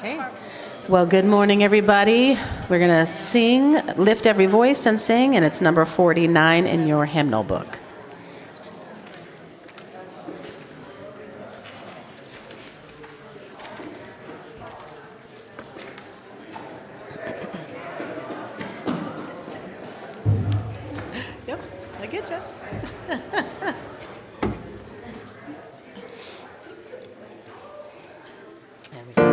Okay. Well, good morning, everybody. We're going to sing, lift every voice and sing, and it's number 49 in your hymnal book. Yep, I get you. There we go.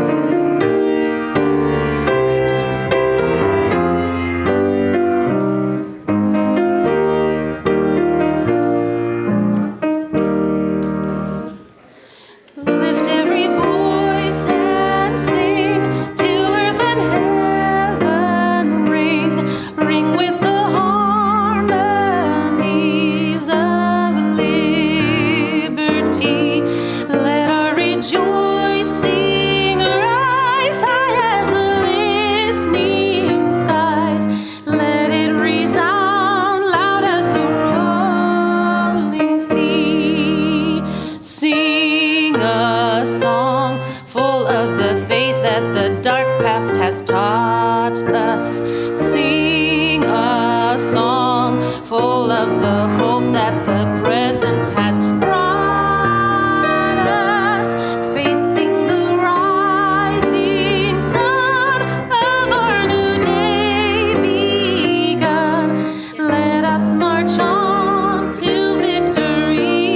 Lift every voice and sing till earth and heaven ring, ring with the harmonies of liberty. Let our rejoicing rise high as the listening skies. Let it resound loud as the rolling sea. Sing a song full of the faith that the dark past has taught us. Sing a song full of the hope that the present has brought us. Facing the rising sun of our new day begun, let us march on till victory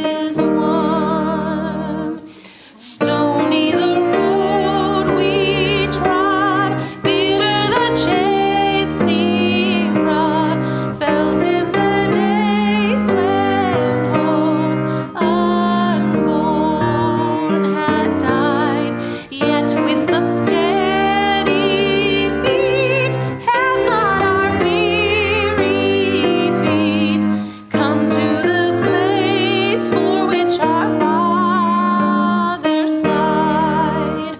is won. Stony the road we trod, bitter the chastening rod, felt in the days when hope unborn had died. Yet with a steady beat have not our weary feet come to the place for which our Father sighed.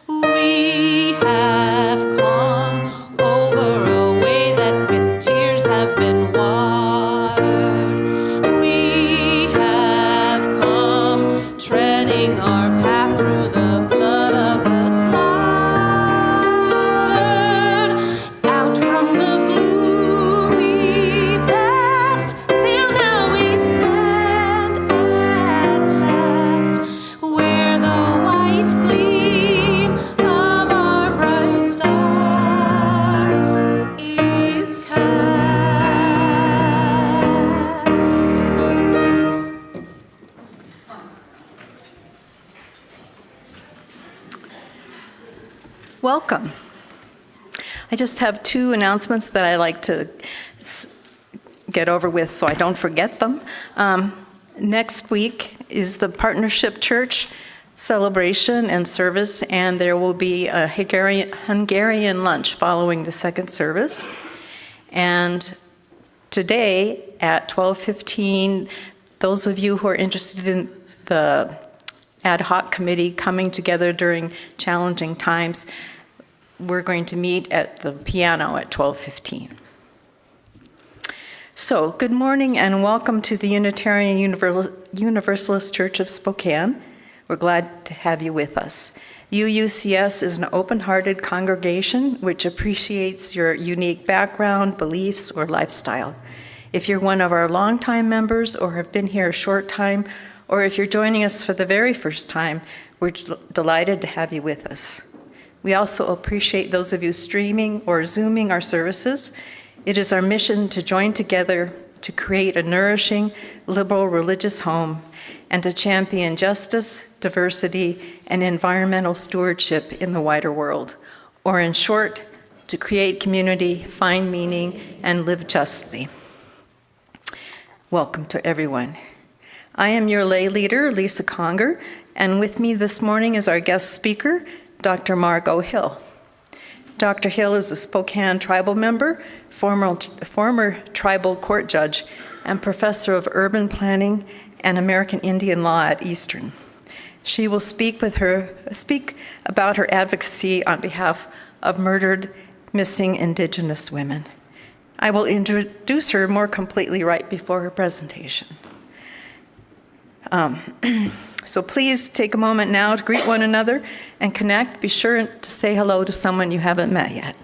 We have come over a way that with tears have been watered. We have come treading our path through the blood of the slaughtered, out from the gloomy past till now we stand at last where the white gleam of our bright star is cast. Welcome. I just have two announcements that I like to get over with so I don't forget them. Next week is the Partnership Church celebration and service, and there will be a Hungarian lunch following the second service. And today at 12:15, those of you who are interested in the ad hoc committee coming together during challenging times, we're going to meet at the piano at 12:15. So, good morning and welcome to the Unitarian Universalist Church of Spokane. We're glad to have you with us. UUCS is an open-hearted congregation which appreciates your unique background, beliefs, or lifestyle. If you're one of our longtime members or have been here a short time, or if you're joining us for the very first time, we're delighted to have you with us. We also appreciate those of you streaming or Zooming our services. It is our mission to join together to create a nourishing, liberal religious home and to champion justice, diversity, and environmental stewardship in the wider world. Or in short, to create community, find meaning, and live justly. Welcome to everyone. I am your lay leader, Lisa Conger, and with me this morning is our guest speaker, Dr. Margo Hill. Dr. Hill is a Spokane Tribal member, former Tribal Court Judge, and professor of urban planning and American Indian law at Eastern. She will speak about her advocacy on behalf of murdered, missing Indigenous women. I will introduce her more completely right before her presentation. So please take a moment now to greet one another and connect. Be sure to say hello to someone you haven't met yet.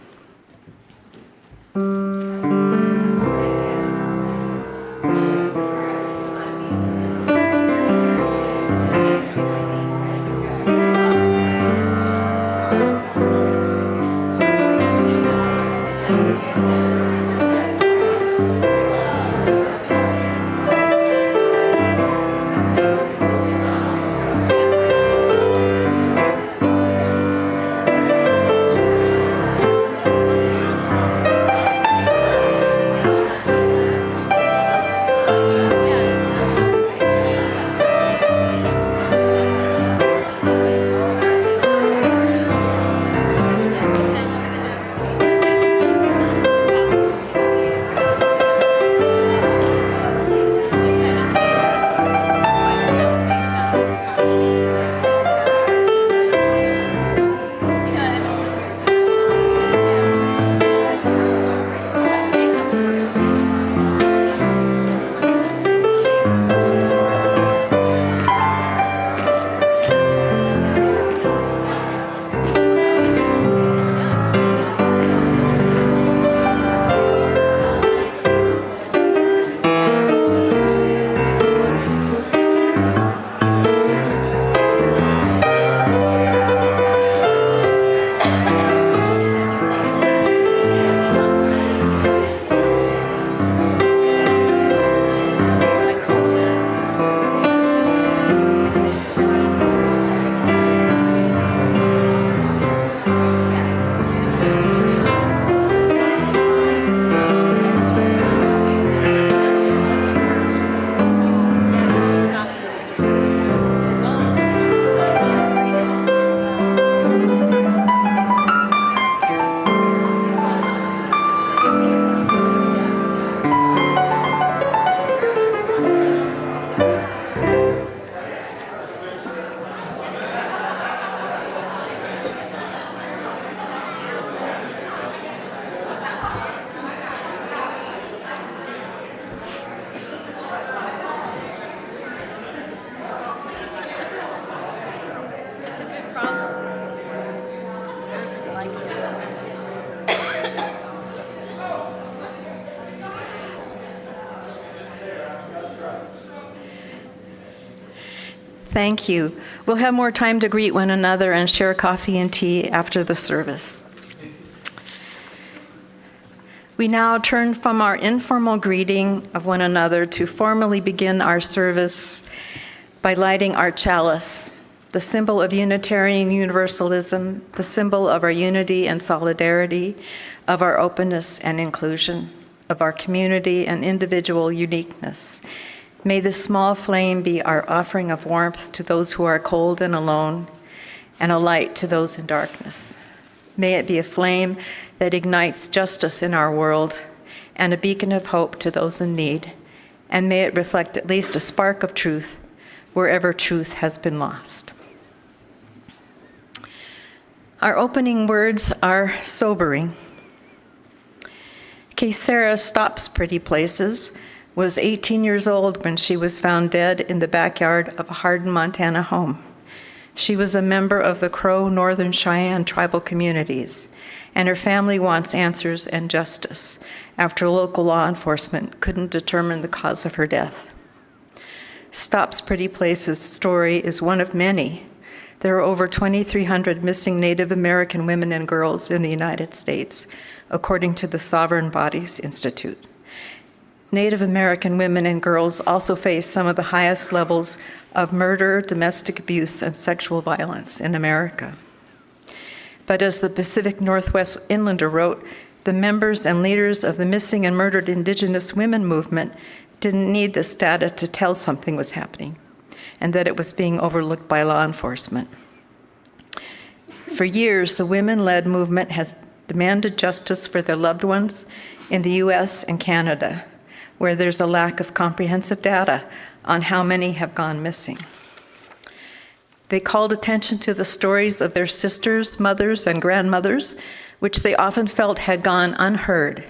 Thank you. We'll have more time to greet one another and share coffee and tea after the service. We now turn from our informal greeting of one another to formally begin our service by lighting our chalice, the symbol of Unitarian Universalism, the symbol of our unity and solidarity, of our openness and inclusion, of our community and individual uniqueness. May this small flame be our offering of warmth to those who are cold and alone, and a light to those in darkness. May it be a flame that ignites justice in our world and a beacon of hope to those in need, and may it reflect at least a spark of truth wherever truth has been lost. Our opening words are sobering. Sarah Stops Pretty Places was 18 years old when she was found dead in the backyard of a Hardin, Montana home. She was a member of the Crow Northern Cheyenne tribal communities, and her family wants answers and justice after local law enforcement couldn't determine the cause of her death. Stops Pretty Places' story is one of many. There are over 2,300 missing Native American women and girls in the United States, according to the Sovereign Bodies Institute. Native American women and girls also face some of the highest levels of murder, domestic abuse, and sexual violence in America. But as the Pacific Northwest Inlander wrote, the members and leaders of the missing and murdered Indigenous Women movement didn't need this data to tell something was happening and that it was being overlooked by law enforcement. For years, the women-led movement has demanded justice for their loved ones in the US and Canada, where there's a lack of comprehensive data on how many have gone missing. They called attention to the stories of their sisters, mothers, and grandmothers, which they often felt had gone unheard.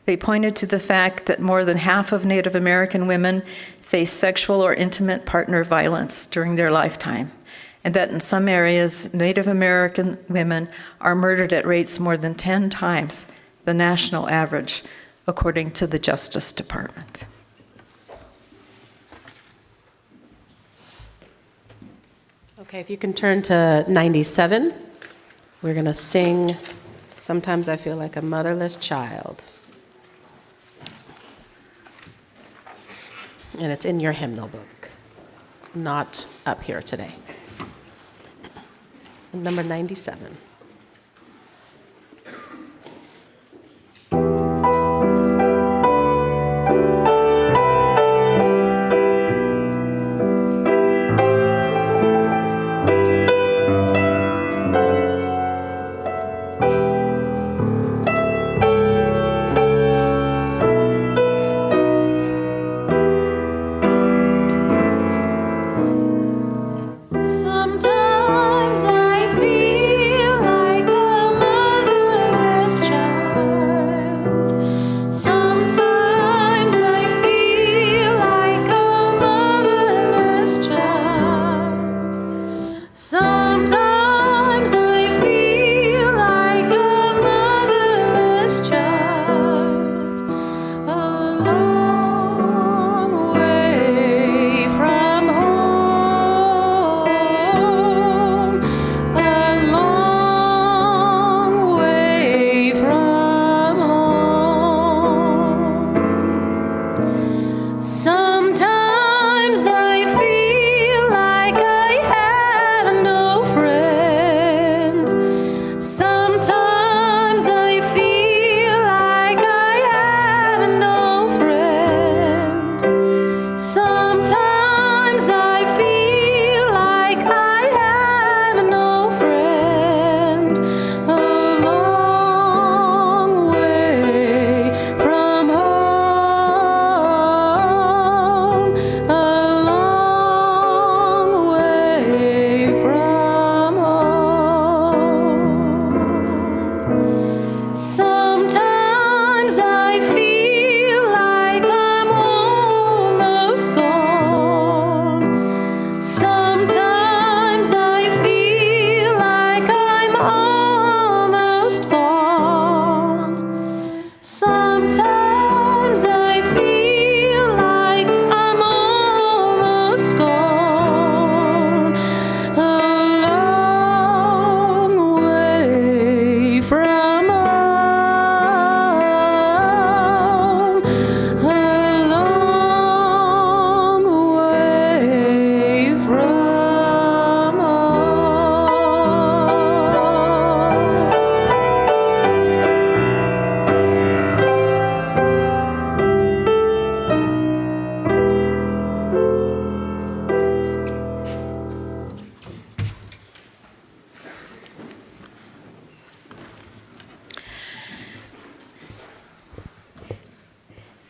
They pointed to the fact that more than half of Native American women face sexual or intimate partner violence during their lifetime, and that in some areas, Native American women are murdered at rates more than 10 times the national average, according to the Justice Department. Okay, if you can turn to 97, we're going to sing "Sometimes I Feel Like a Motherless Child." And it's in your hymnal book, not up here today. Number 97. Sometimes I feel like a motherless child. Sometimes I feel like a motherless child. Sometimes I feel like a motherless child. A long way from home. A long way from home. Sometimes I feel like I have no friend. Sometimes I feel like I have no friend. Sometimes I feel like I have no friend. A long way from home. A long way from home. Sometimes I feel like I'm almost gone. Sometimes I feel like I'm almost gone. Sometimes I feel like I'm almost gone. A long way from home. A long way from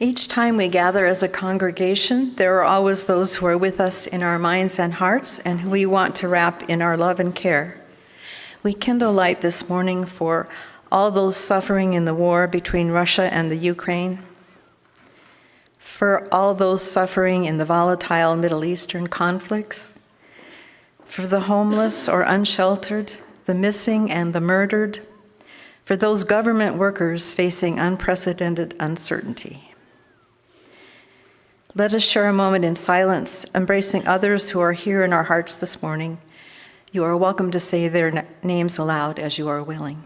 Each time we gather as a congregation, there are always those who are with us in our minds and hearts and who we want to wrap in our love and care. We kindle light this morning for all those suffering in the war between Russia and the Ukraine, for all those suffering in the volatile Middle Eastern conflicts, for the homeless or unsheltered, the missing and the murdered, for those government workers facing unprecedented uncertainty. Let us share a moment in silence, embracing others who are here in our hearts this morning. You are welcome to say their names aloud as you are willing.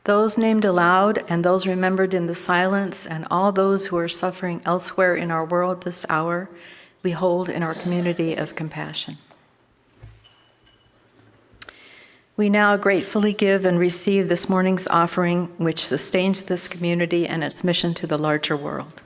Those named aloud and those remembered in the silence, and all those who are suffering elsewhere in our world this hour, we hold in our community of compassion. We now gratefully give and receive this morning's offering, which sustains this community and its mission to the larger world.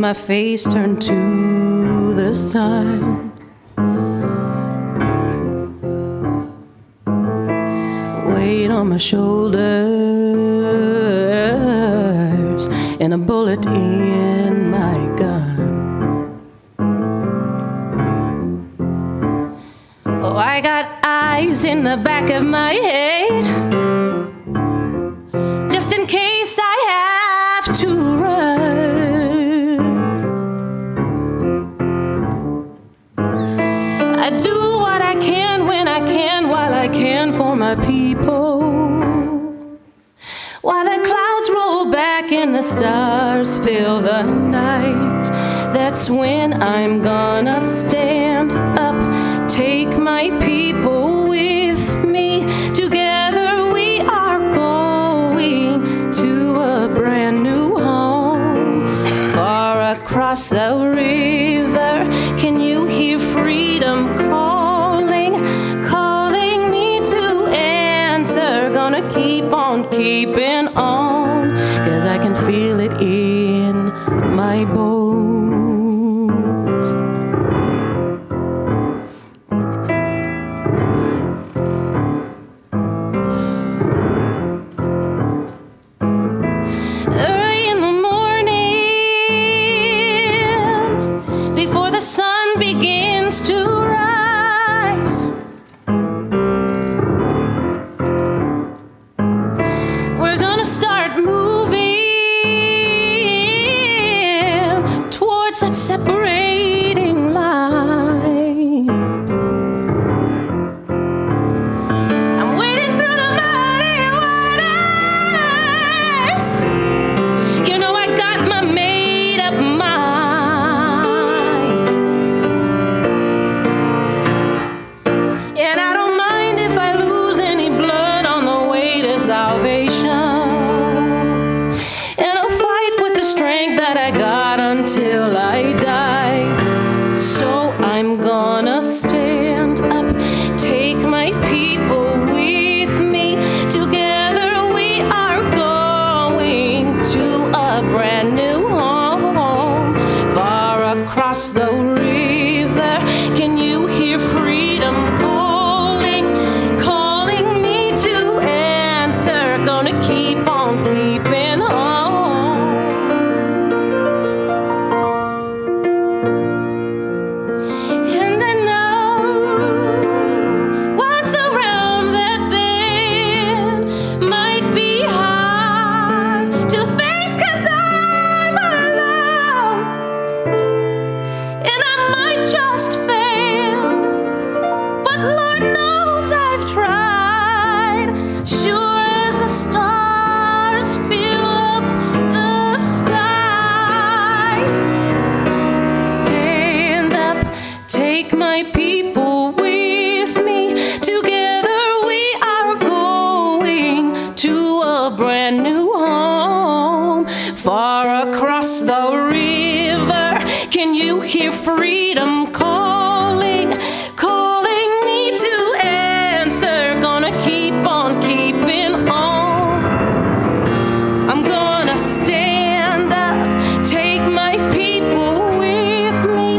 my face turned to the sun. Weight on my shoulders and a bullet in my gun. Oh, I got eyes in the back of my head, just in case I have to run. I do what I can when I can, while I can for my people. While the clouds roll back and the stars fill the night, that's when I'm gonna stand up, take my people with me. Together we are going to a brand new home, far across the river. Can you hear freedom calling, calling me to answer? Gonna keep on keeping on, 'cause I can feel it in my bones. Early in the morning, before the sun begins to rise, we're gonna start moving towards that separating line. I'm wading through the muddy waters. You know I got my made up mind, and I don't mind if I lose any blood on the way to salvation. And I'll fight with the strength that I got until I die. So I'm gonna stand up, take my people with me. Together we are going to a brand new home, far across the river. Can you hear freedom calling, calling me to answer? Gonna keep on keeping on. And I know what's around that bend might be hard to face, 'cause I'm alone, and I might just fail, but Lord knows I've tried. Sure as the stars fill up the sky, stand up, take my people with me. Together we are going to a brand new home, far across the river. Can you hear freedom calling, calling me to answer? Gonna keep on keeping on. I'm gonna stand up, take my people with me.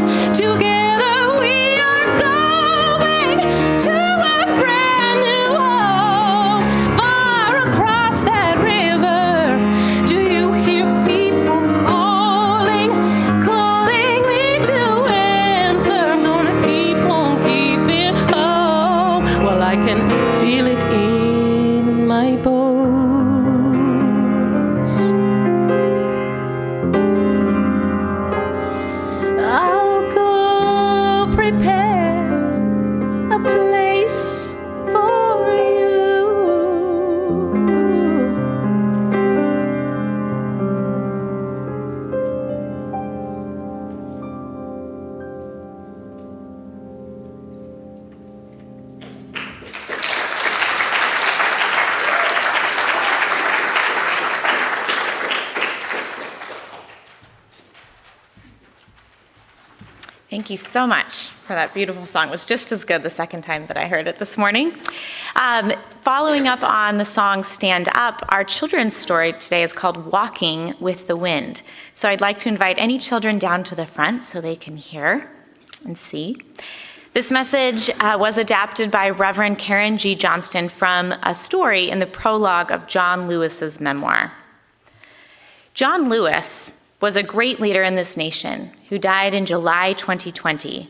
Together we are going to a brand new home, far across that river. Do you hear people calling, calling me to answer? Thank you so much for that beautiful song. It was just as good the second time that I heard it this morning. Following up on the song Stand Up, our children's story today is called Walking with the Wind. So I'd like to invite any children down to the front so they can hear and see. This message was adapted by Reverend Karen G. Johnston from a story in the prologue of John Lewis's memoir. John Lewis was a great leader in this nation who died in July 2020.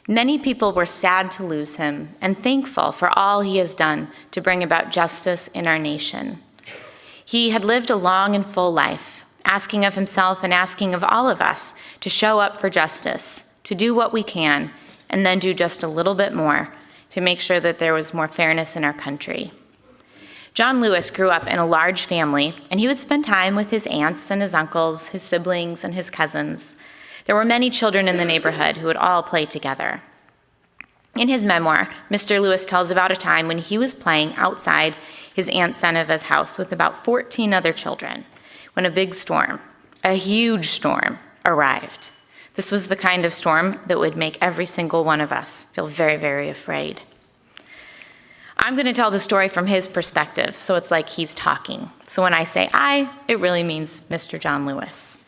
Many people were sad to lose him and thankful for all he has done to bring about justice in our nation. He had lived a long and full life, asking of himself and asking of all of us to show up for justice, to do what we can, and then do just a little bit more to make sure that there was more fairness in our country. John Lewis grew up in a large family, and he would spend time with his aunts and his uncles, his siblings and his cousins. There were many children in the neighborhood who would all play together. In his memoir, Mr. Lewis tells about a time when he was playing outside his Aunt Seneva's house with about 14 other children, when a big storm, a huge storm, arrived. This was the kind of storm that would make every single one of us feel very, very afraid. I'm going to tell the story from his perspective, so it's like he's talking. So when I say I, it really means Mr. John Lewis.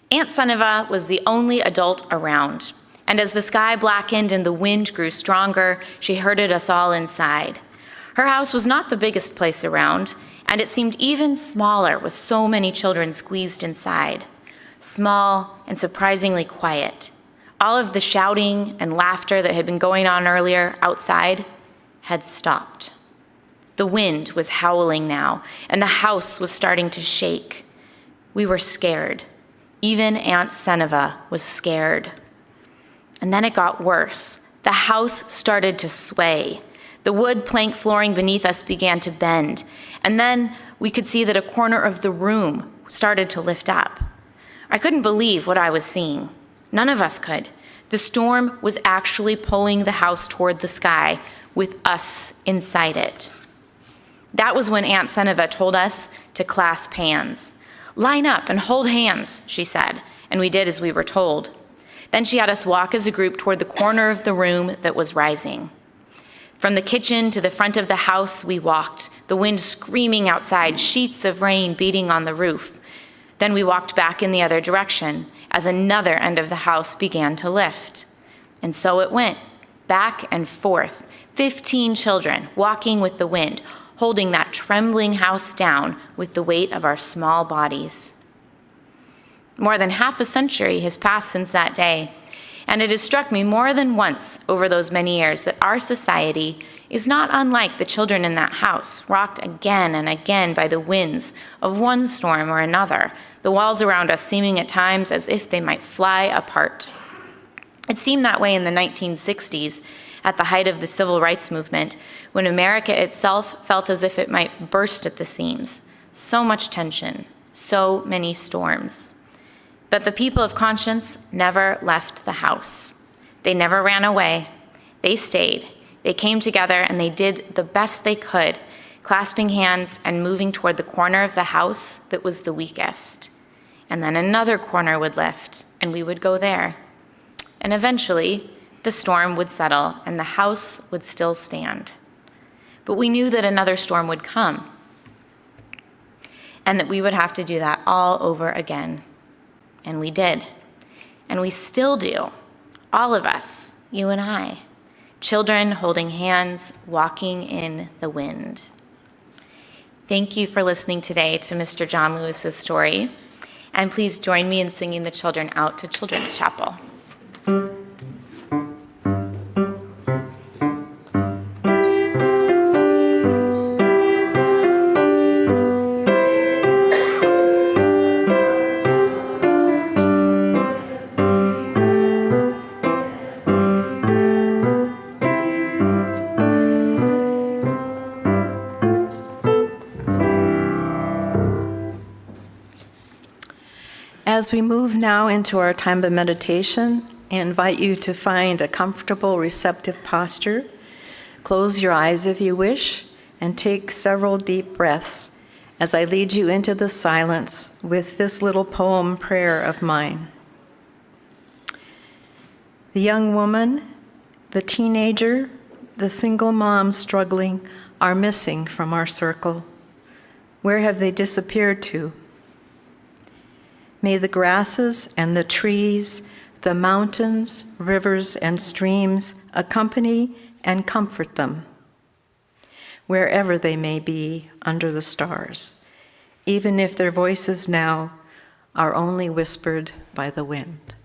Aunt Seneva was the only adult around, and as the sky blackened and the wind grew stronger, she herded us all inside. Her house was not the biggest place around, and it seemed even smaller with so many children squeezed inside. Small and surprisingly quiet. All of the shouting and laughter that had been going on earlier outside had stopped. The wind was howling now, and the house was starting to shake. We were scared. Even Aunt Seneva was scared. And then it got worse. The house started to sway. The wood plank flooring beneath us began to bend, and then we could see that a corner of the room started to lift up. I couldn't believe what I was seeing. None of us could. The storm was actually pulling the house toward the sky, with us inside it. That was when Aunt Seneva told us to clasp hands. "Line up and hold hands," she said, and we did as we were told. Then she had us walk as a group toward the corner of the room that was rising. From the kitchen to the front of the house we walked, the wind screaming outside, sheets of rain beating on the roof. Then we walked back in the other direction as another end of the house began to lift. And so it went, back and forth, 15 children walking with the wind, holding that trembling house down with the weight of our small bodies. More than half a century has passed since that day, and it has struck me more than once over those many years that our society is not unlike the children in that house, rocked again and again by the winds of one storm or another, the walls around us seeming at times as if they might fly apart. It seemed that way in the 1960s, at the height of the civil rights movement, when America itself felt as if it might burst at the seams. So much tension, so many storms. But the people of conscience never left the house. They never ran away. They stayed. They came together and they did the best they could, clasping hands and moving toward the corner of the house that was the weakest. And then another corner would lift, and we would go there. And eventually, the storm would settle and the house would still stand. But we knew that another storm would come, and that we would have to do that all over again. And we did. And we still do. All of us, you and I. Children holding hands, walking in the wind. Thank you for listening today to Mr. John Lewis's story. And please join me in singing the children out to Children's Chapel. As we move now into our time of meditation, I invite you to find a comfortable, receptive posture. Close your eyes if you wish, and take several deep breaths as I lead you into the silence with this little poem prayer of mine. The young woman, the teenager, the single mom struggling are missing from our circle. Where have they disappeared to? May the grasses and the trees, the mountains, rivers, and streams accompany and comfort them, wherever they may be under the stars, even if their voices now are only whispered by the wind.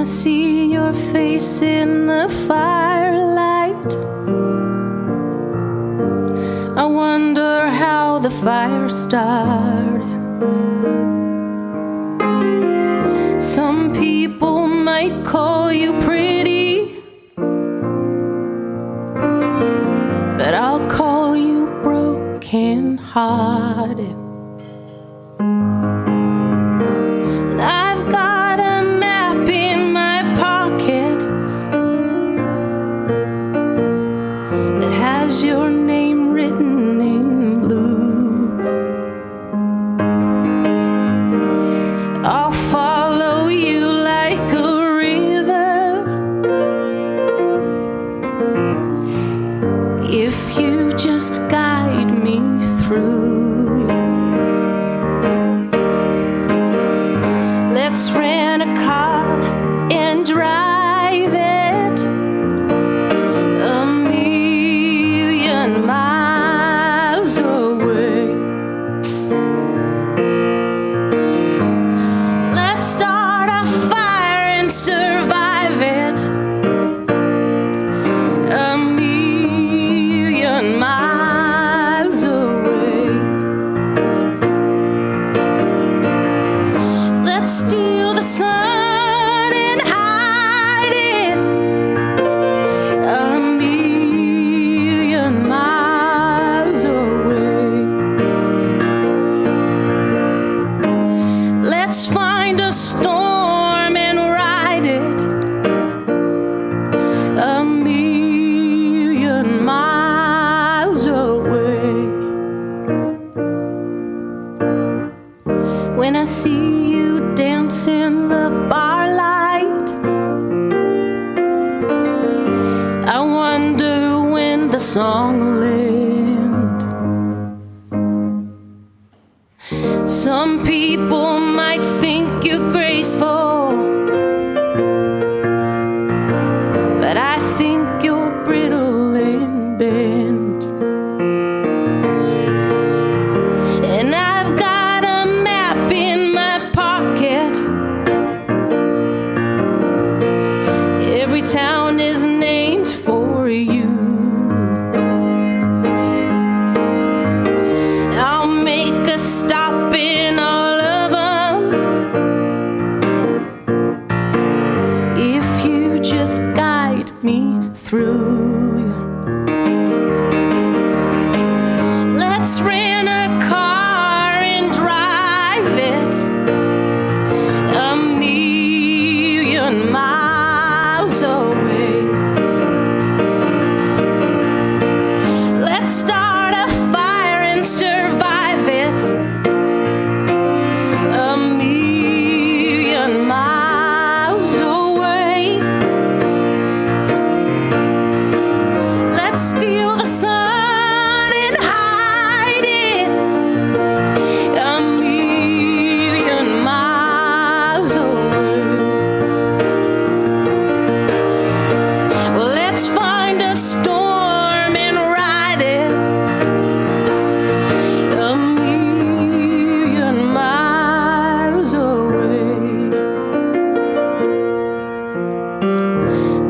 See your face in the firelight. I wonder how the fire started. Some people might call you pretty, but I'll call you broken-hearted. Your name written in blue. I'll follow you like a river if you just guide me through. Let's rent a car and drive it miles away. Let's start a fire and survive it a million miles away. Let's steal the sun and hide it a million miles away. Let's find a storm and ride it a million miles away. When I see you dance in the bar light, I wonder when the song will end. Some people might think you're graceful, but I think you're brittle and bent. And I've got a map in my pocket every this town is named for you. I'll make a stop in all of them if you just guide me through. Let's rent a car and drive it a million miles away. Let's start a fire and survive it a million miles away. Let's steal the sun and hide it a million miles away. Well, let's find a storm and ride it a million miles away.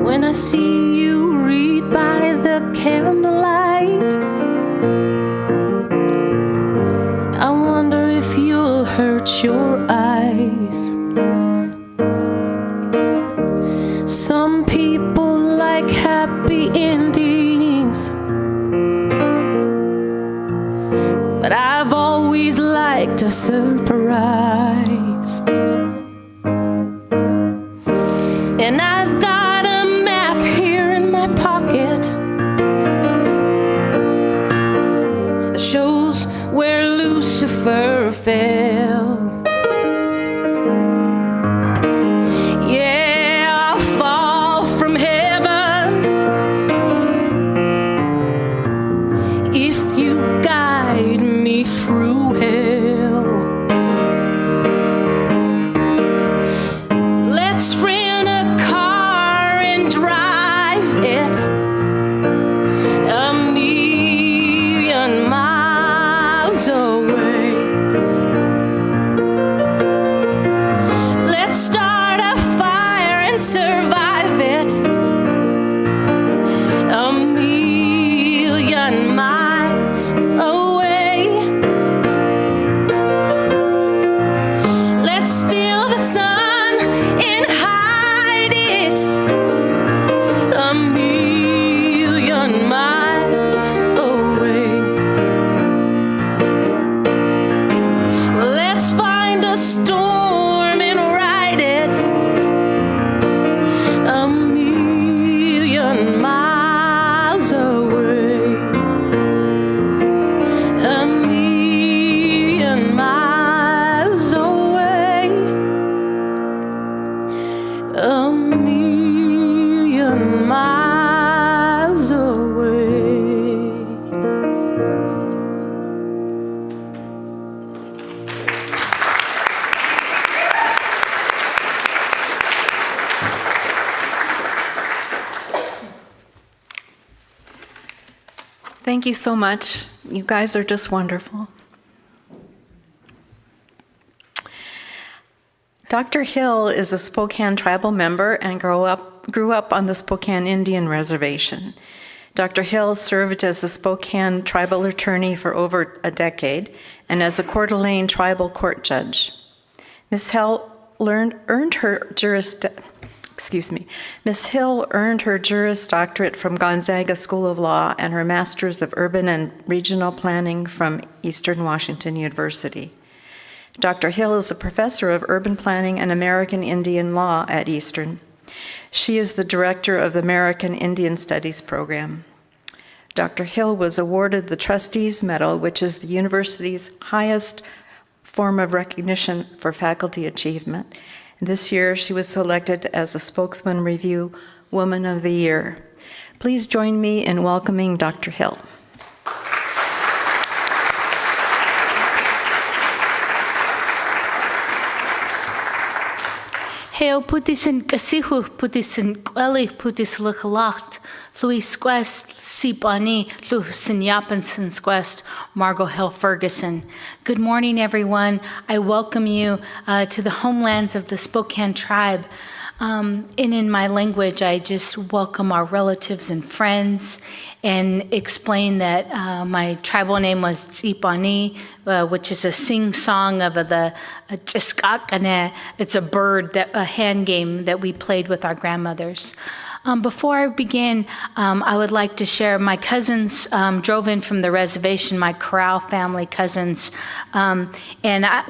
When I see you read by the candlelight, I wonder if you'll hurt your eyes. Some people like happy endings, but I've always liked a surprise. And I've got a map here in my pocket that shows where Lucifer fell. Yeah, I'll fall from heaven if you guide me through hell. Let's rent a car and drive it a million miles away. Let's start a fire and survive it a million miles away. Let's steal the sun and hide it a million miles away. Well, let's find a storm and ride it a million miles away. A million miles away. A million miles away. Thank you so much. You guys are just wonderful. Dr. Hill is a Spokane Tribal member and grew up on the Spokane Indian Reservation. Dr. Hill served as a Spokane Tribal attorney for over a decade and as a Coeur d'Alene Tribal Court Judge. Ms. Hill earned her Juris doctorate from Gonzaga School of Law and her Master's of Urban and Regional Planning from Eastern Washington University. Dr. Hill is a professor of urban planning and American Indian law at Eastern. She is the director of the American Indian Studies program. Dr. Hill was awarded the Trustees Medal, which is the university's highest form of recognition for faculty achievement. This year, she was selected as a Spokesman Review Woman of the Year. Please join me in welcoming Dr. Hill. Heo putis in kasihu, putis in kweli, putis luchalacht, Louis Quest, Sipani, Lu Sinyapanson Quest, Margo Hill-Ferguson. Good morning, everyone. I welcome you to the homelands of the Spokane Tribe. And in my language, I just welcome our relatives and friends and explain that my tribal name was Tsipani, which is a sing-song of the Chiskakane. It's a bird, a hand game that we played with our grandmothers. Before I begin, I would like to share my cousins drove in from the reservation, my Corral family cousins, and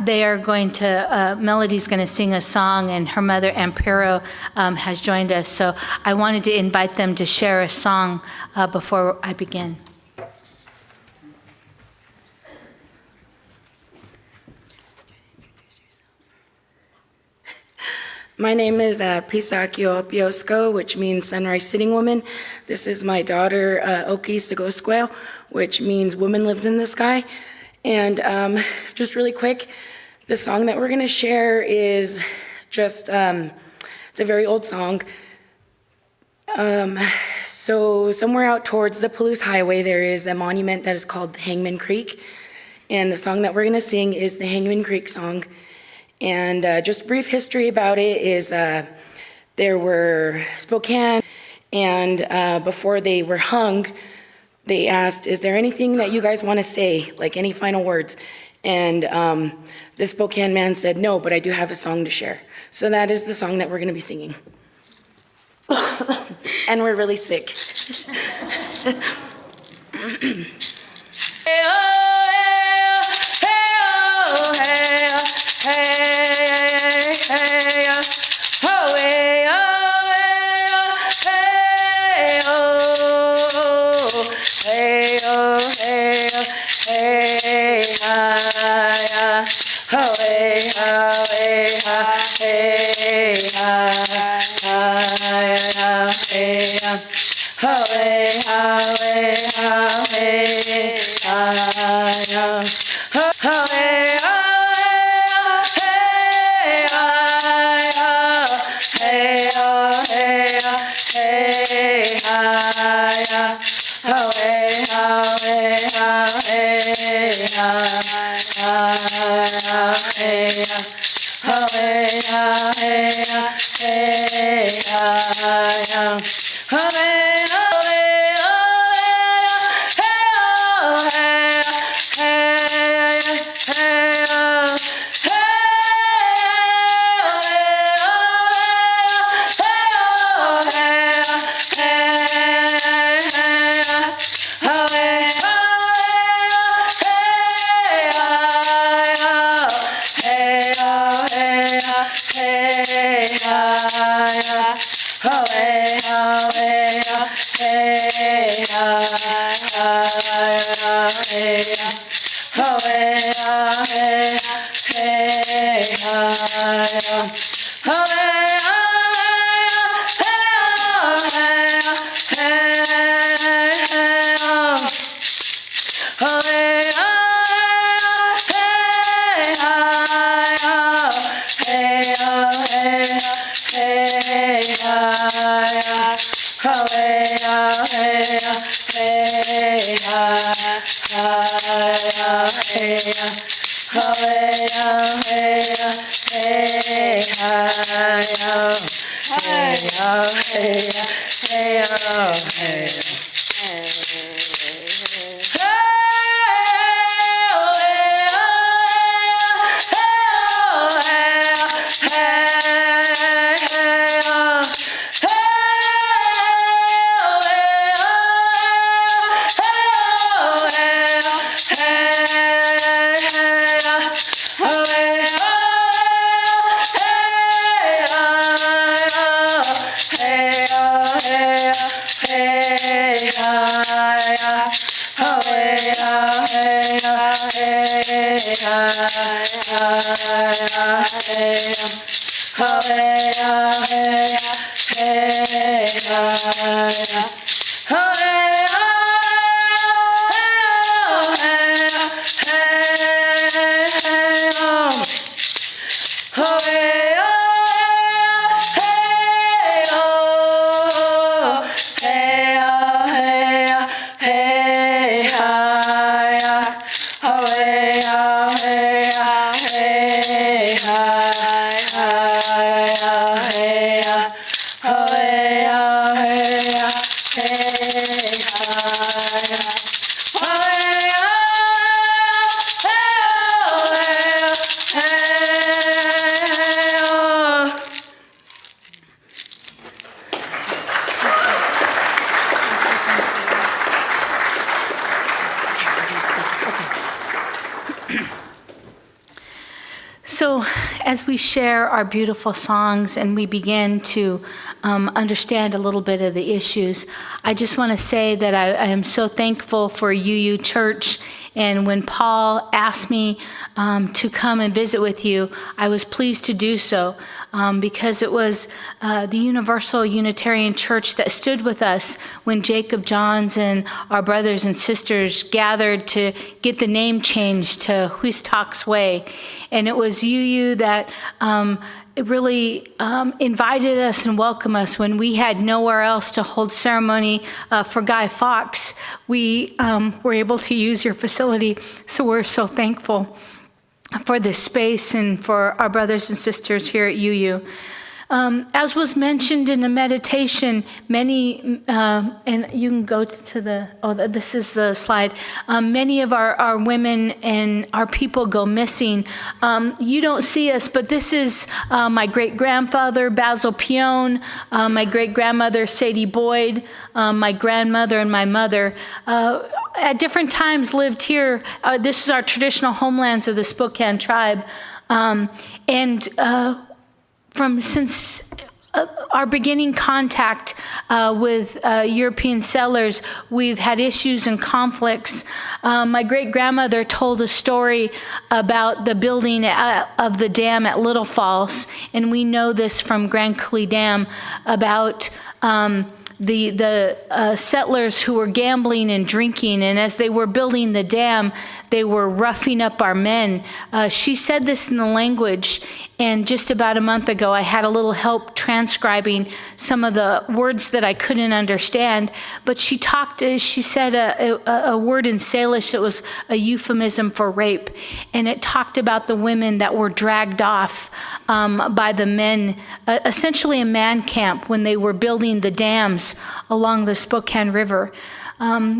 they are going to, Melody's going to sing a song, and her mother, Ampero, has joined us. So I wanted to invite them to share a song before I begin. My name is Pisakio Piosko, which means sunrise sitting woman. This is my daughter, Oki Sagosquel, which means woman lives in the sky. And just really quick, the song that we're going to share is just, it's a very old song. So somewhere out towards the Palouse Highway, there is a monument that is called the Hangman Creek. And the song that we're going to sing is the Hangman Creek song. And just a brief history about it is there were Spokane, and before they were hung, they asked, is there anything that you guys want to say, like any final words? And the Spokane man said, no, but I do have a song to share. So that is the song that we're going to be singing. And we're really sick. So as we share our beautiful songs and we begin to understand a little bit of the issues, I just want to say that I am so thankful for UU Church. And when Paul asked me to come and visit with you, I was pleased to do so because it was the Universal Unitarian Church that stood with us when Jacob Johns and our brothers and sisters gathered to get the name changed to Huistok's Way. And it was UU that really invited us and welcomed us when we had nowhere else to hold ceremony for Guy Fawkes. We were able to use your facility, so we're so thankful for this space and for our brothers and sisters here at UU. As was mentioned in the meditation, many, and you can go to this is the slide. Many of our women and our people go missing. You don't see us, but this is my great-grandfather, Basil Pion, my great-grandmother, Sadie Boyd, my grandmother and my mother. At different times lived here. This is our traditional homelands of the Spokane Tribe. Since our beginning contact with European settlers, we've had issues and conflicts. My great-grandmother told a story about the building of the dam at Little Falls, and we know this from Grand Coulee Dam about the settlers who were gambling and drinking, and as they were building the dam, they were roughing up our men. She said this in the language, and just about a month ago, I had a little help transcribing some of the words that I couldn't understand. But she said a word in Salish that was a euphemism for rape, and it talked about the women that were dragged off by the men, essentially a man camp when they were building the dams along the Spokane River.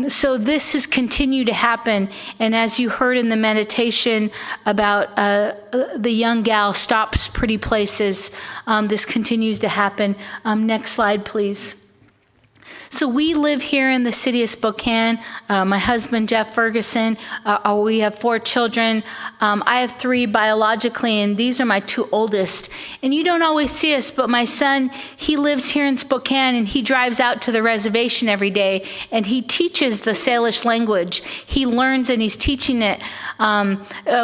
So this has continued to happen, and as you heard in the meditation about the young gal stops pretty places, this continues to happen. Next slide, please. So we live here in the city of Spokane. My husband, Jeff Ferguson, we have 4 children. I have 3 biologically, and these are my 2 oldest. And you don't always see us, but my son, he lives here in Spokane, and he drives out to the reservation every day, and he teaches the Salish language. He learns and he's teaching it.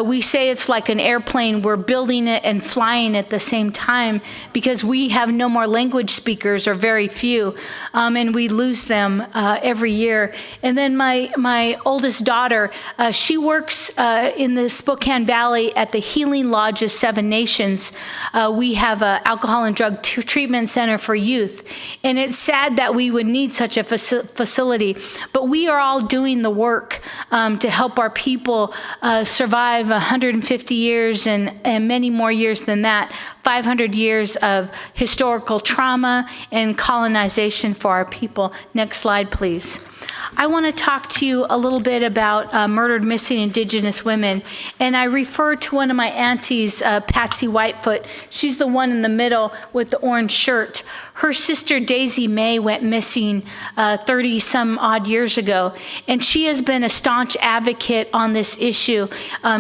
We say it's like an airplane. We're building it and flying at the same time because we have no more language speakers, or very few, and we lose them every year. And then my oldest daughter, she works in the Spokane Valley at the Healing Lodge of 7 Nations. We have an alcohol and drug treatment center for youth, and it's sad that we would need such a facility, but we are all doing the work to help our people survive 150 years and many more years than that, 500 years of historical trauma and colonization for our people. Next slide, please. I want to talk to you a little bit about murdered missing Indigenous women. And I refer to one of my aunties, Patsy Whitefoot. She's the one in the middle with the orange shirt. Her sister Daisy May went missing 30 some odd years ago, and she has been a staunch advocate on this issue.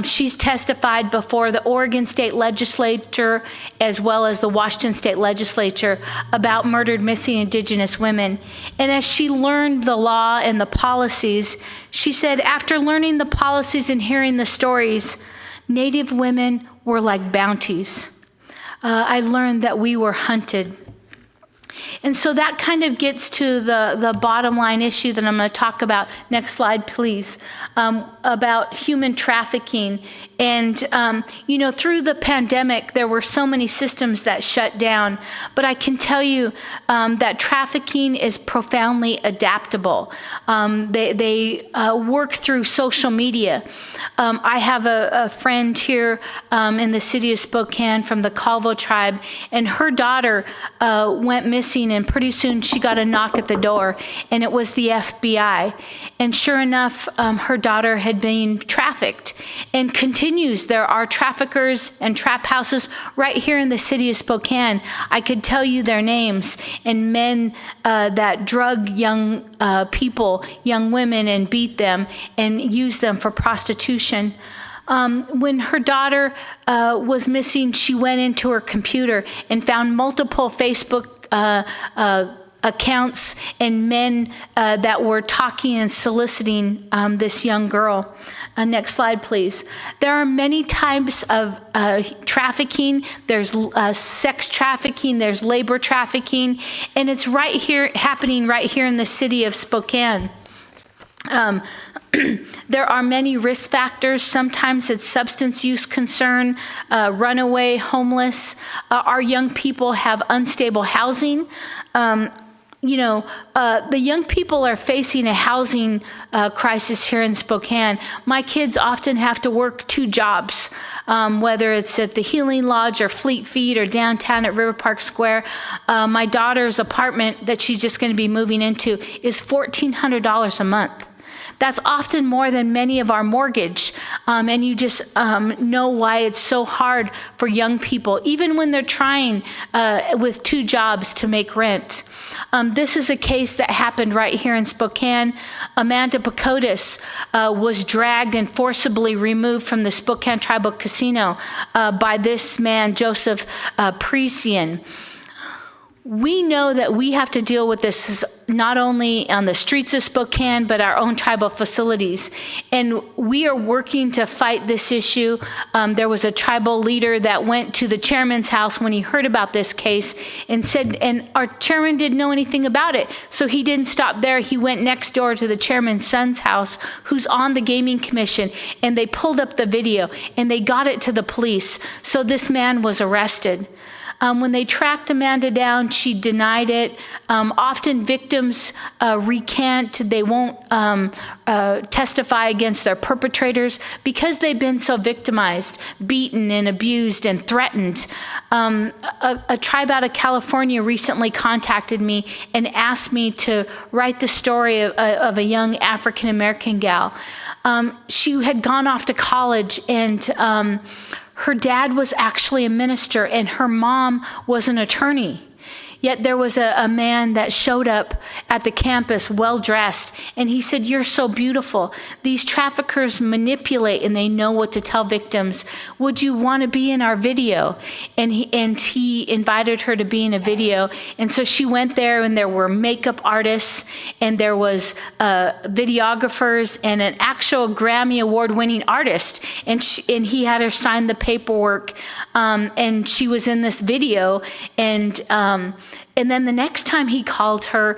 She's testified before the Oregon State Legislature as well as the Washington State Legislature about murdered missing Indigenous women. And as she learned the law and the policies, she said, after learning the policies and hearing the stories, Native women were like bounties. I learned that we were hunted. And so that kind of gets to the bottom line issue that I'm going to talk about. Next slide, please, about human trafficking. And, through the pandemic, there were so many systems that shut down. But I can tell you that trafficking is profoundly adaptable. They work through social media. I have a friend here in the city of Spokane from the Calvo tribe, and her daughter went missing missing, and pretty soon she got a knock at the door, and it was the FBI. And sure enough, her daughter had been trafficked, and continues. There are traffickers and trap houses right here in the city of Spokane. I could tell you their names, and men that drug young people, young women, and beat them and use them for prostitution. When her daughter was missing, she went into her computer and found multiple Facebook accounts and men that were talking and soliciting this young girl. Next slide, please. There are many types of trafficking. There's sex trafficking, there's labor trafficking, and it's right here, happening right here in the city of Spokane. There are many risk factors. Sometimes it's substance use concern, runaway, homeless. Our young people have unstable housing. The young people are facing a housing crisis here in Spokane. My kids often have to work 2 jobs, whether it's at the Healing Lodge or Fleet Feet or downtown at River Park Square. My daughter's apartment that she's just going to be moving into is $1,400 a month. That's often more than many of our mortgage, and you just know why it's so hard for young people, even when they're trying with 2 jobs to make rent. This is a case that happened right here in Spokane. Amanda Pacotis was dragged and forcibly removed from the Spokane Tribal Casino by this man, Joseph Presian. We know that we have to deal with this not only on the streets of Spokane, but our own tribal facilities. And we are working to fight this issue. There was a tribal leader that went to the chairman's house when he heard about this case and said, and our chairman didn't know anything about it. So he didn't stop there. He went next door to the chairman's son's house, who's on the gaming commission, and they pulled up the video and they got it to the police. So this man was arrested. When they tracked Amanda down, she denied it. Often victims recant. They won't testify against their perpetrators because they've been so victimized, beaten and abused and threatened. A tribe out of California recently contacted me and asked me to write the story of a young African-American gal. She had gone off to college, and her dad was actually a minister and her mom was an attorney. Yet there was a man that showed up at the campus well-dressed, and he said, "You're so beautiful. These traffickers manipulate and they know what to tell victims. Would you want to be in our video?" And he invited her to be in a video. And so she went there, and there were makeup artists, and there was videographers, and an actual Grammy Award-winning artist. And he had her sign the paperwork, and she was in this video. And then the next time he called her,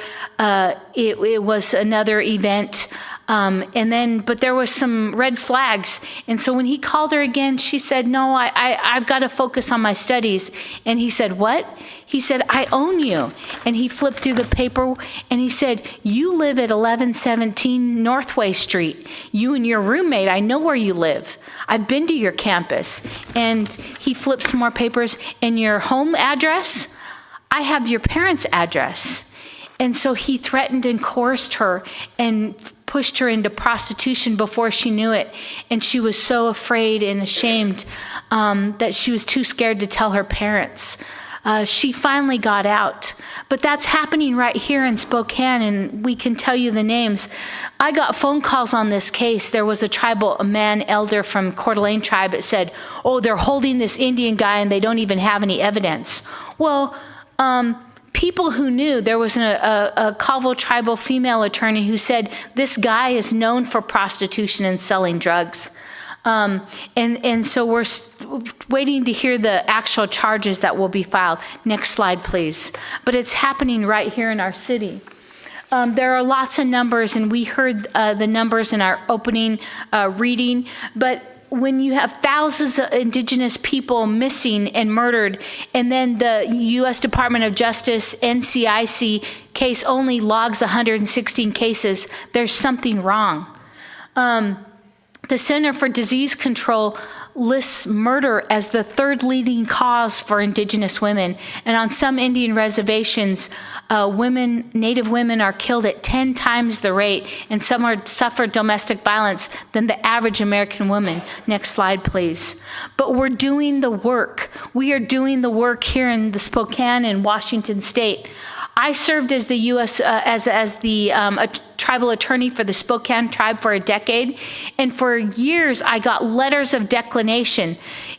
it was another event. But there was some red flags. And so when he called her again, she said, "No, I've got to focus on my studies." And he said, "What?" He said, "I own you." And he flipped through the paper and he said, "You live at 1117 Northway Street. You and your roommate, I know where you live. I've been to your campus." And he flipped some more papers. "And your home address? I have your parents' address." And so he threatened and coerced her and pushed her into prostitution before she knew it. And she was so afraid and ashamed that she was too scared to tell her parents. She finally got out. But that's happening right here in Spokane, and we can tell you the names. I got phone calls on this case. There was a man elder from Alene tribe that said, "Oh, they're holding this Indian guy and they don't even have any evidence." Well, people who knew, there was a Calvo tribal female attorney who said, "This guy is known for prostitution and selling drugs." And so we're waiting to hear the actual charges that will be filed. Next slide, please. But it's happening right here in our city. There are lots of numbers, and we heard the numbers in our opening reading, but when you have thousands of Indigenous people missing and murdered, and then the U.S. Department of Justice, NCIC case only logs 116 cases, there's something wrong. The Center for Disease Control lists murder as the third leading cause for Indigenous women. And on some Indian reservations, Native women are killed at 10 times the rate, and some suffer domestic violence than the average American woman. Next slide, please. But we're doing the work. We are doing the work here in the Spokane and Washington State. I served as the U.S. as the tribal attorney for the Spokane tribe for a decade, and for years I got letters of declination.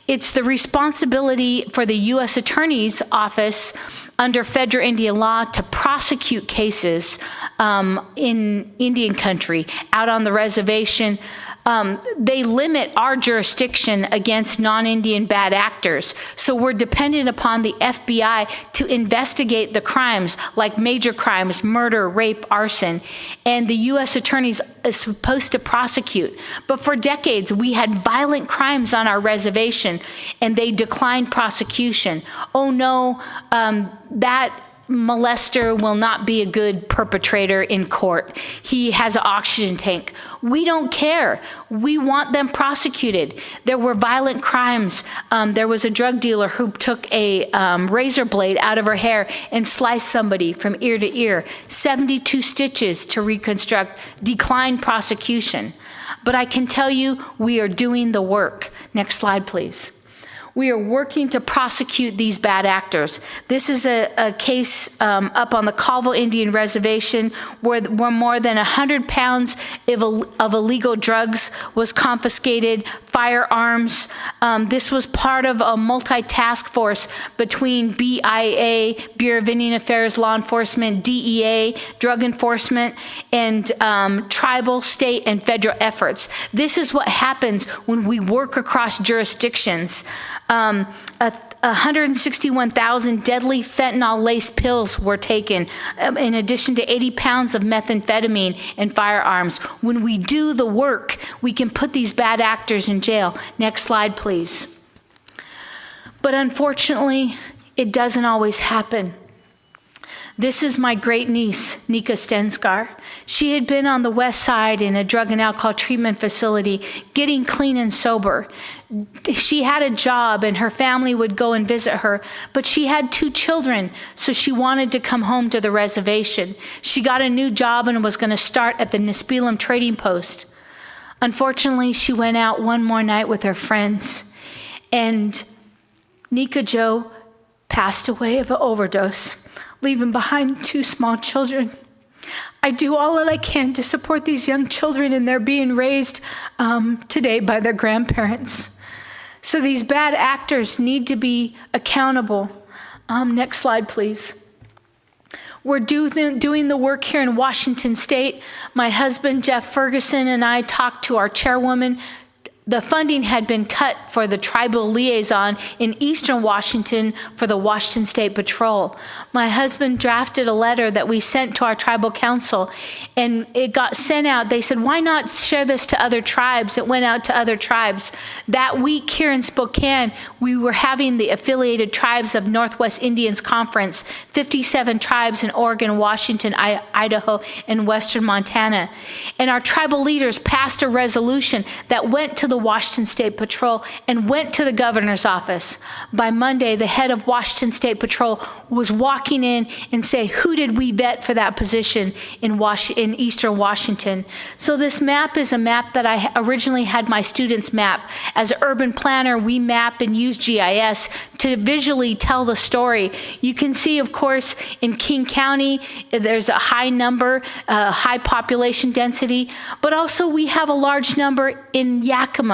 It's the responsibility for the U.S. Attorney's Office under federal Indian law to prosecute cases in Indian country, out on the reservation. They limit our jurisdiction against non-Indian bad actors. So we're dependent upon the FBI to investigate the crimes like major crimes, murder, rape, arson. And the U.S. Attorney is supposed to prosecute. But for decades, we had violent crimes on our reservation and they declined prosecution. Oh no, that molester will not be a good perpetrator in court. He has an oxygen tank. We don't care. We want them prosecuted. There were violent crimes. There was a drug dealer who took a razor blade out of her hair and sliced somebody from ear to ear. 72 stitches to reconstruct, declined prosecution. But I can tell you, we are doing the work. Next slide, please. We are working to prosecute these bad actors. This is a case up on the Colville Indian Reservation where more than 100 pounds of illegal drugs was confiscated, firearms. This was part of a multi-task force between BIA, Bureau of Indian Affairs, Law Enforcement, DEA, Drug Enforcement, and tribal, state, and federal efforts. This is what happens when we work across jurisdictions. 161,000 deadly fentanyl-laced pills were taken, in addition to 80 pounds of methamphetamine and firearms. When we do the work, we can put these bad actors in jail. Next slide, please. But unfortunately, it doesn't always happen. This is my great niece, Nika Stenskar. She had been on the west side in a drug and alcohol treatment facility, getting clean and sober. She had a job and her family would go and visit her, but she had 2 children, so she wanted to come home to the reservation. She got a new job and was going to start at the Nispelem Trading Post. Unfortunately, she went out one more night with her friends, and Nika Jo passed away of an overdose, leaving behind 2 small children. I do all that I can to support these young children, and they're being raised today by their grandparents. So these bad actors need to be accountable. Next slide, please. We're doing the work here in Washington State. My husband, Jeff Ferguson, and I talked to our chairwoman. The funding had been cut for the tribal liaison in Eastern Washington for the Washington State Patrol. My husband drafted a letter that we sent to our tribal council, and it got sent out. They said, why not share this to other tribes? It went out to other tribes. That week here in Spokane, we were having the Affiliated Tribes of Northwest Indians Conference, 57 tribes in Oregon, Washington, Idaho, and Western Montana. And our tribal leaders passed a resolution that went to the Washington State Patrol and went to the governor's office. By Monday, the head of Washington State Patrol was walking in and say, who did we vet for that position in Eastern Washington? So this map is a map that I originally had my students map. As an urban planner, we map and use GIS to visually tell the story. You can see, of course, in King County, there's a high number, high population density, but also we have a large number in Yakima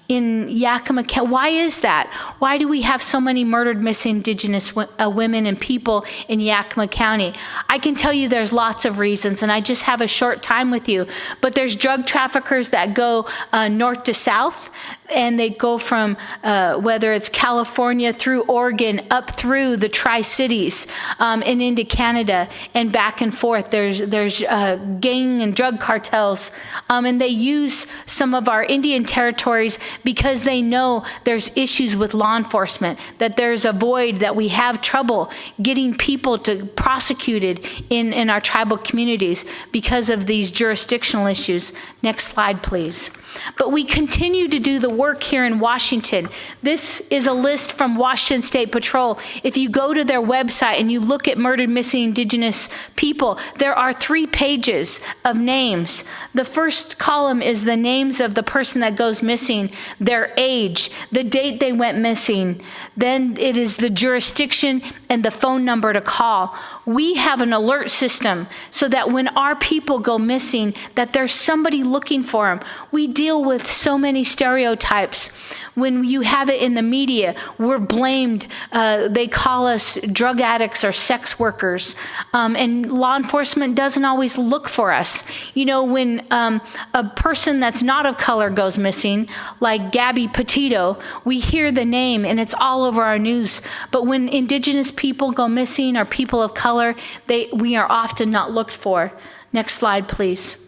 County. Why is that? Why do we have so many murdered missing Indigenous women and people in Yakima County? I can tell you there's lots of reasons, and I just have a short time with you, but there's drug traffickers that go north to south, and they go from whether it's California through Oregon up through the Tri-Cities and into Canada and back and forth. There's gang and drug cartels, and they use some of our Indian territory territories because they know there's issues with law enforcement, that there's a void, that we have trouble getting people to prosecuted in our tribal communities because of these jurisdictional issues. Next slide, please. But we continue to do the work here in Washington. This is a list from Washington State Patrol. If you go to their website and you look at murdered missing Indigenous people, there are 3 pages of names. The first column is the names of the person that goes missing, their age, the date they went missing. Then it is the jurisdiction and the phone number to call. We have an alert system so that when our people go missing, that there's somebody looking for them. We deal with so many stereotypes. When you have it in the media, we're blamed. They call us drug addicts or sex workers. And law enforcement doesn't always look for us. You know, when a person that's not of color goes missing, like Gabby Petito, we hear the name and it's all over our news. But when Indigenous people go missing or people of color, we are often not looked for. Next slide, please.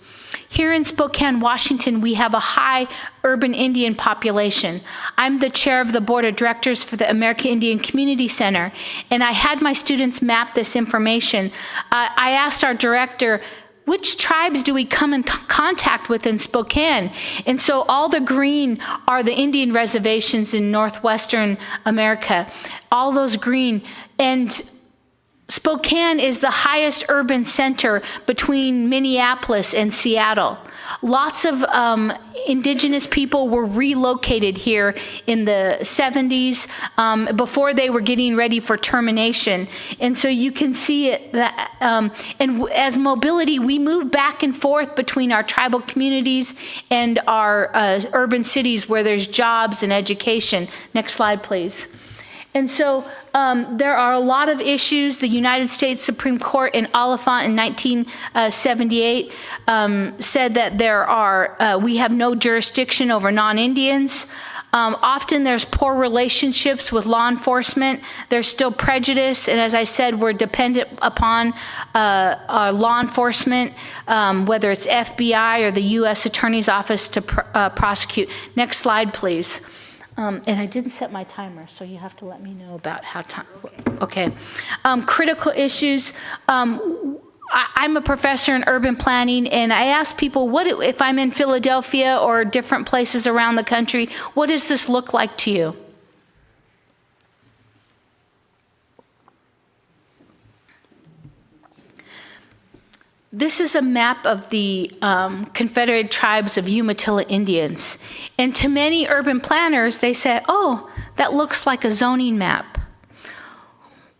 Here in Spokane, Washington, we have a high urban Indian population. I'm the chair of the board of directors for the American Indian Community Center, and I had my students map this information. I asked our director, which tribes do we come in contact with in Spokane? And so all the green are the Indian reservations in northwestern America, all those green. And Spokane is the highest urban center between Minneapolis and Seattle. Lots of Indigenous people were relocated here in the 70s before they were getting ready for termination. And so you can see it, that, and as mobility, we move back and forth between our tribal communities and our urban cities where there's jobs and education. Next slide, please. And so there are a lot of issues. The United States Supreme Court in Oliphant in 1978 said that we have no jurisdiction over non-Indians. Often there's poor relationships with law enforcement. There's still prejudice, and as I said, we're dependent upon our law enforcement, whether it's FBI or the U.S. Attorney's Office to prosecute. Next slide, please. And I didn't set my timer, so you have to let me know about how time. Okay. Critical issues. I'm a professor in urban planning, and I ask people, what if I'm in Philadelphia or different places around the country, what does this look like to you? This is a map of the Confederated Tribes of Umatilla Indians. And to many urban planners, they say, oh, that looks like a zoning map.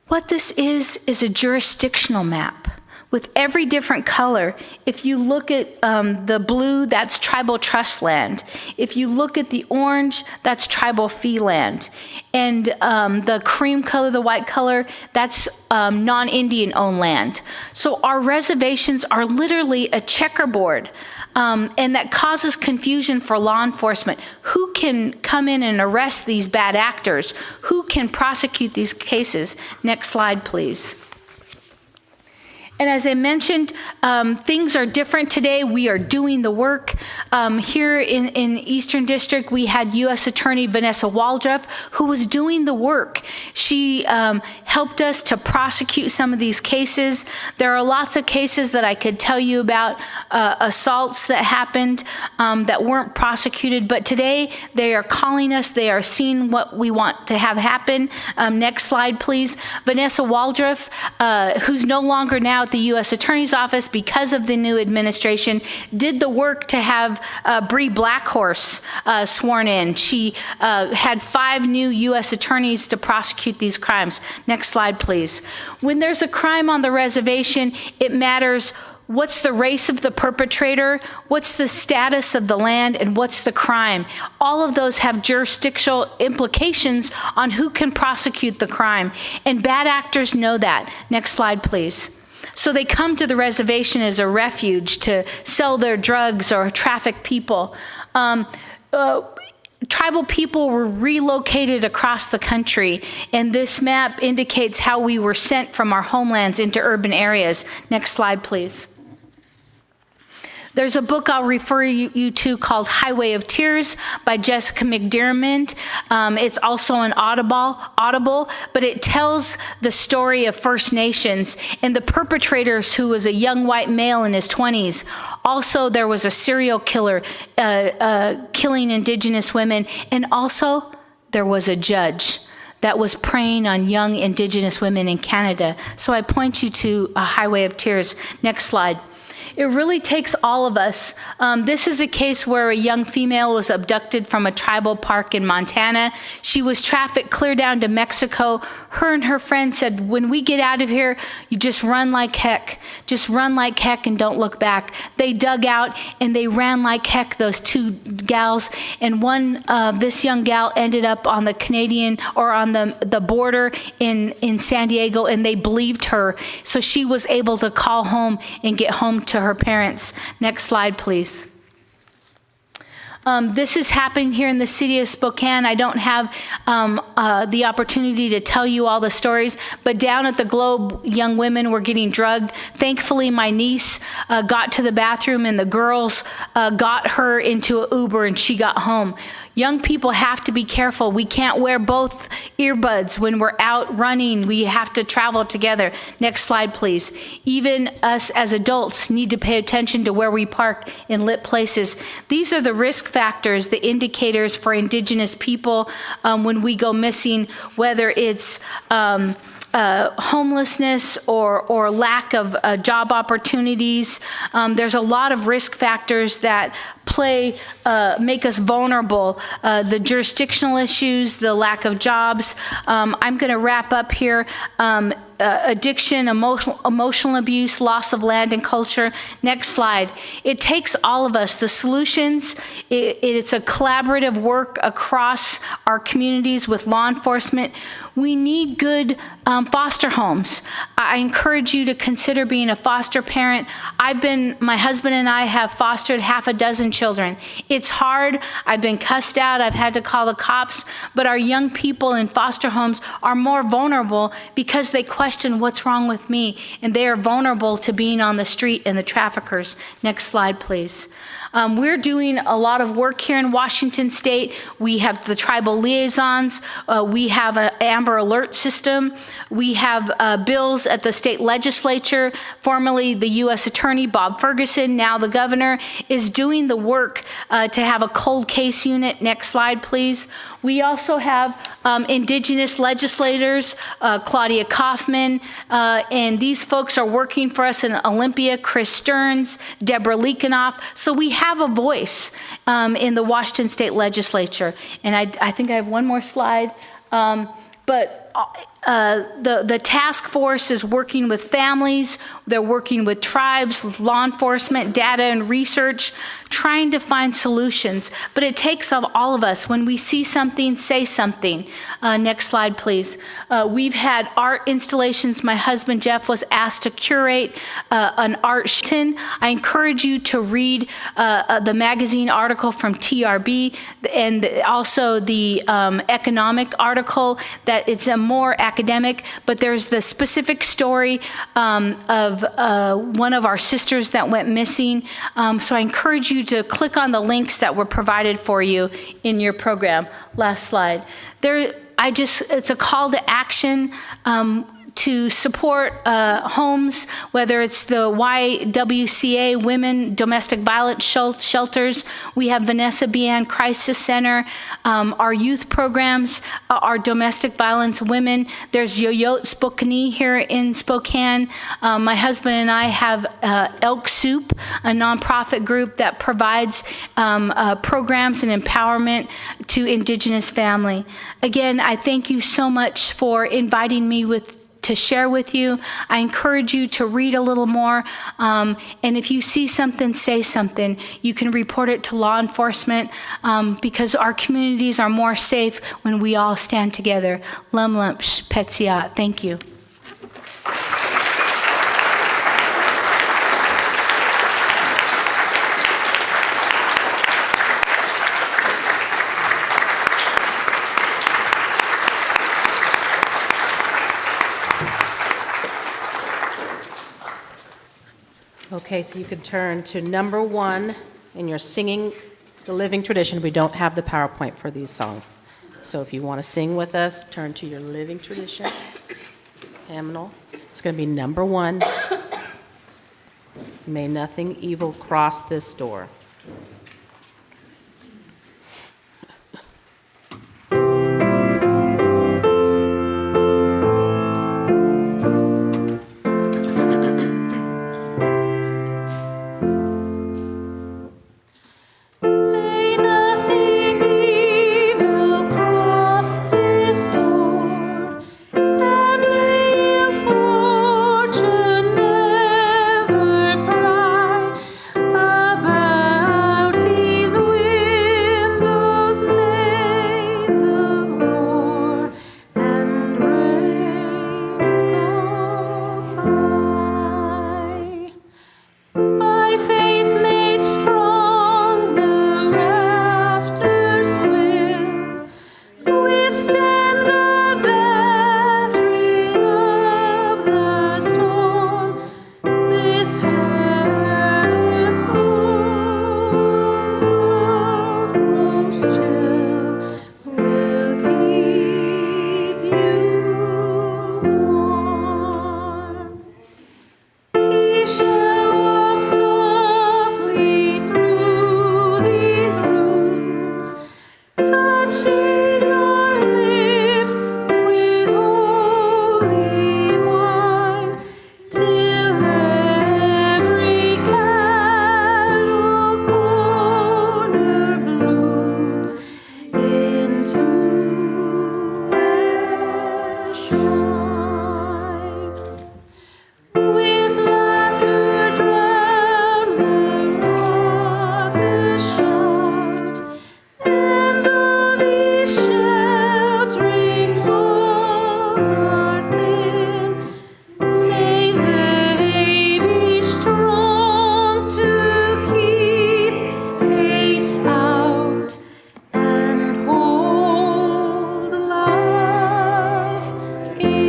What this is a jurisdictional map with every different color. If you look at the blue, that's tribal trust land. If you look at the orange, that's tribal fee land. And the cream color, the white color, that's non-Indian owned land. So our reservations are literally a checkerboard. And that causes confusion for law enforcement. Who can come in and arrest these bad actors? Who can prosecute these cases? Next slide, please. And as I mentioned, things are different today. We are doing the work. Here in Eastern District, we had U.S. Attorney Vanessa Waldruff, who was doing the work. She helped us to prosecute some of these cases. There are lots of cases that I could tell you about, assaults that happened that weren't prosecuted, but today they are calling us. They are seeing what we want to have happen. Next slide, please. Vanessa Waldruff, who's no longer now at the U.S. Attorney's Office because of the new administration, did the work to have Bree Blackhorse sworn in. She had 5 new U.S. attorneys to prosecute these crimes. Next slide, please. When there's a crime on the reservation, it matters what's the race of the perpetrator, what's the status of the land, and what's the crime. All of those have jurisdictional implications on who can prosecute the crime, and bad actors know that. Next slide, please. So they come to the reservation as a refuge to sell their drugs or traffic people. Tribal people were relocated across the country, and this map indicates how we were sent from our homelands into urban areas. Next slide, please. There's a book I'll refer you to called Highway of Tears by Jessica McDermott. It's also an Audible, but it tells the story of First Nations and the perpetrators, who was a young white male in his 20s. Also, there was a serial killer killing Indigenous women, and also there was a judge that was preying on young Indigenous women in Canada. So I point you to A Highway of Tears. Next slide. It really takes all of us. This is a case where a young female was abducted from a tribal park in Montana. She was trafficked clear down to Mexico. Her and her friend said, when we get out of here, you just run like heck. Just run like heck and don't look back. They dug out and they ran like heck, those two gals. And this young gal ended up on the Canadian, or on the border in San Diego, and they believed her. So she was able to call home and get home to her parents. Next slide, please. This is happening here in the city of Spokane. I don't have the opportunity to tell you all the stories, but down at the Globe, young women were getting drugged. Thankfully, my niece got to the bathroom, and the girls got her into an Uber, and she got home. Young people have to be careful. We can't wear both earbuds when we're out running. We have to travel together. Next slide, please. Even us as adults need to pay attention to where we park in lit places. These are the risk factors, the indicators for Indigenous people when we go missing, whether it's homelessness or lack of job opportunities. There's a lot of risk factors that make us vulnerable. The jurisdictional issues, the lack of jobs. I'm going to wrap up here. Addiction, emotional abuse, loss of land and culture. Next slide. It takes all of us. The solutions, it's a collaborative work across our communities with law enforcement. We need good foster homes. I encourage you to consider being a foster parent. My husband and I have fostered half a dozen children. It's hard. I've been cussed out. I've had to call the cops. But our young people in foster homes are more vulnerable because they question what's wrong with me, and they are vulnerable to being on the street and the traffickers. Next slide, please. We're doing a lot of work here in Washington State. We have the tribal liaisons. We have an Amber Alert system. We have bills at the state legislature. Formerly the U.S. Attorney, Bob Ferguson, now the governor, is doing the work to have a cold case unit. Next slide, please. We also have Indigenous legislators, Claudia Kaufman, and these folks are working for us in Olympia, Chris Stearns, Deborah Leekenoff. So we have a voice in the Washington State Legislature. And I think I have one more slide. But the task force is working with families. They're working with tribes, with law enforcement, data and research, trying to find solutions. But it takes all of us. When we see something, say something. Next slide, please. We've had art installations. My husband, Jeff, was asked to curate an art show. I encourage you to read the magazine article from TRB and also the economic article. That it's a more academic, but there's the specific story of one of our sisters that went missing. So I encourage you to click on the links that were provided for you in your program. Last slide. It's a call to action to support homes, whether it's the YWCA Women Domestic Violence Shelters. We have Vanessa Bian Crisis Center, our youth programs, our domestic violence women. There's Yoyot Spokane here in Spokane. My husband and I have Elk Soup, a nonprofit group that provides programs and empowerment to Indigenous family. Again, I thank you so much for inviting me to share with you. I encourage you to read a little more. And if you see something, say something. You can report it to law enforcement because our communities are more safe when we all stand together. Lum lumps, Petsiat. Thank you. Okay, so you can turn to number 1 in your singing the living tradition. We don't have the PowerPoint for these songs. So if you want to sing with us, turn to your living tradition hymnal. It's going to be number 1. May nothing evil cross this door. May nothing evil cross this door, and may ill fortune never pry about these windows. May the roar and rain go by. By faith made strong, the rafters will withstand the battering of the storm. This earth world grows chill, will keep you warm. He shall walk softly through these rooms, touching our lips with holy wine, till every casual corner blooms into a shrine. With laughter drown the raucous shout, and though these sheltering walls are thin, may they be strong to keep hate out and hold love in.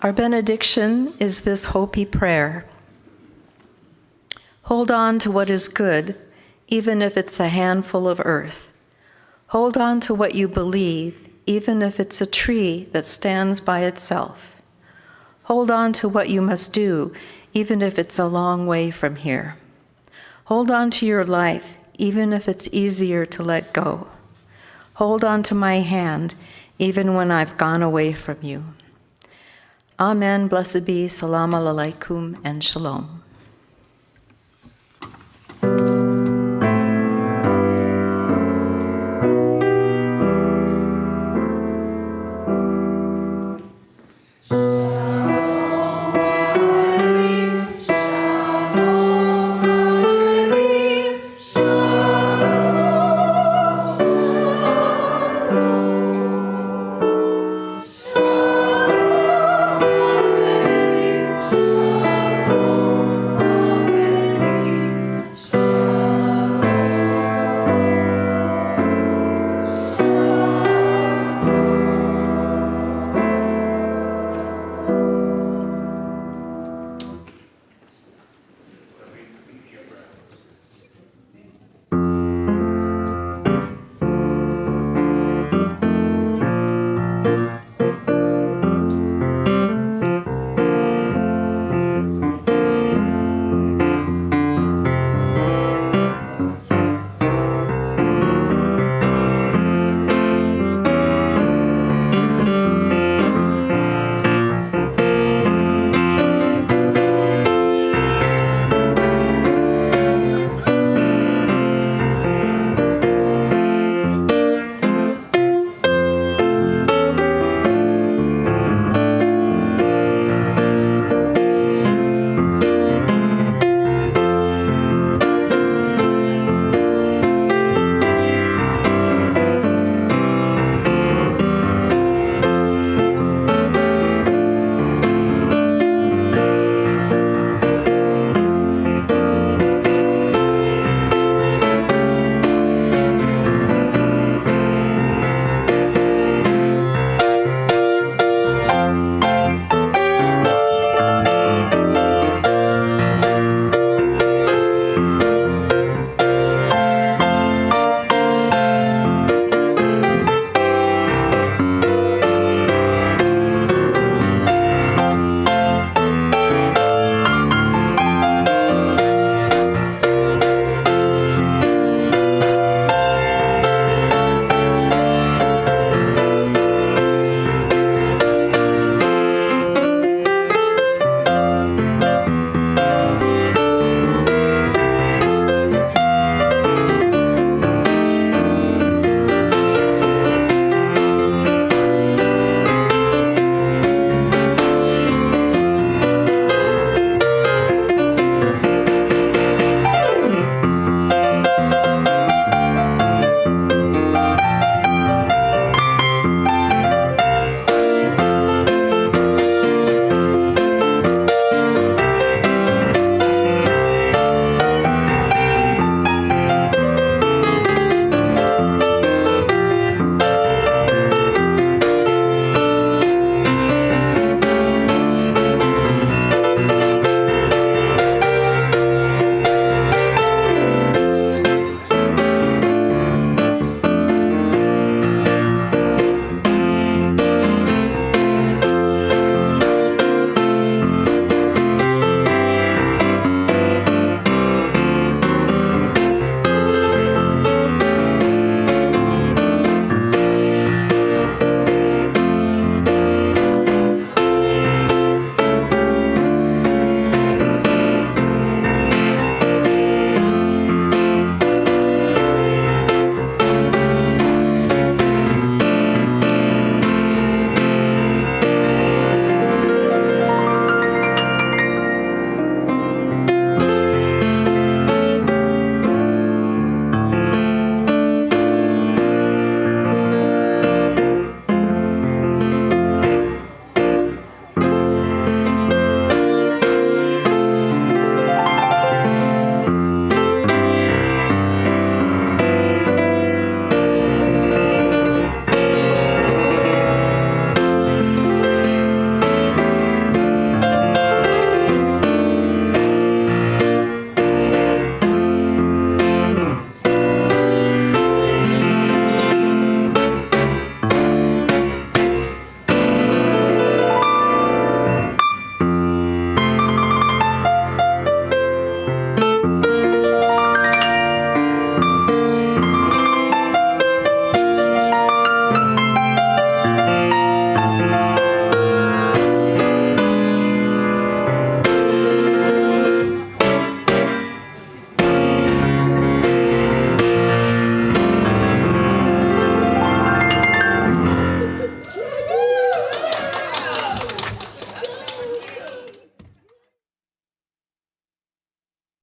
Our benediction is this Hopi prayer. Hold on to what is good, even if it's a handful of earth. Hold on to what you believe, even if it's a tree that stands by itself. Hold on to what you must do, even if it's a long way from here. Hold on to your life, even if it's easier to let go. Hold on to my hand, even when I've gone away from you. Amen, blessed be, salam alaikum, and shalom.